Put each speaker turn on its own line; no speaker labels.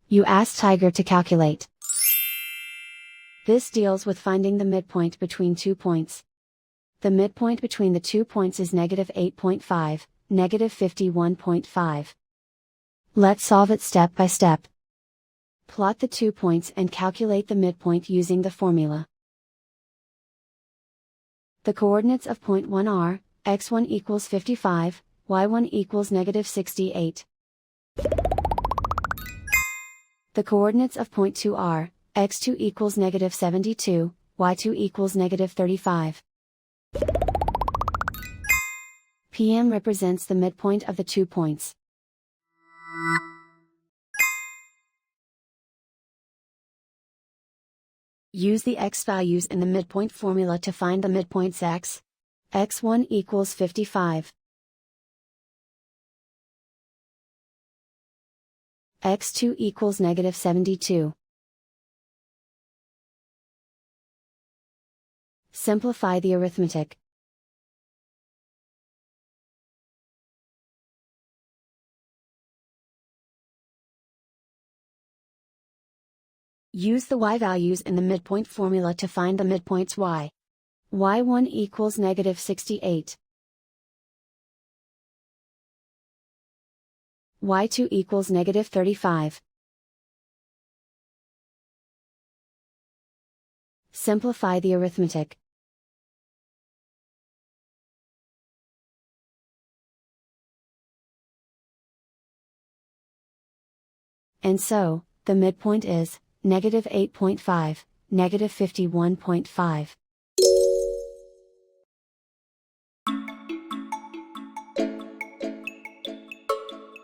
You ask Tiger to calculate. This deals with finding the midpoint between 2 points. The midpoint between the 2 points is -8.5, -51.5. Let's solve it step by step. Plot the 2 points and calculate the midpoint using the formula. The coordinates of point 1 are, x1 equals 55, y1 equals -68. The coordinates of point 2 are, x2 equals -72, y2 equals -35. PM represents the midpoint of the 2 points. Use the x values in the midpoint formula to find the midpoints x. x1 equals 55. x2 equals -72. Simplify the arithmetic. Use the y values in the midpoint formula to find the midpoints y. y1 equals -68. y2 equals -35. Simplify the arithmetic. And so, the midpoint is -8.5, -51.5.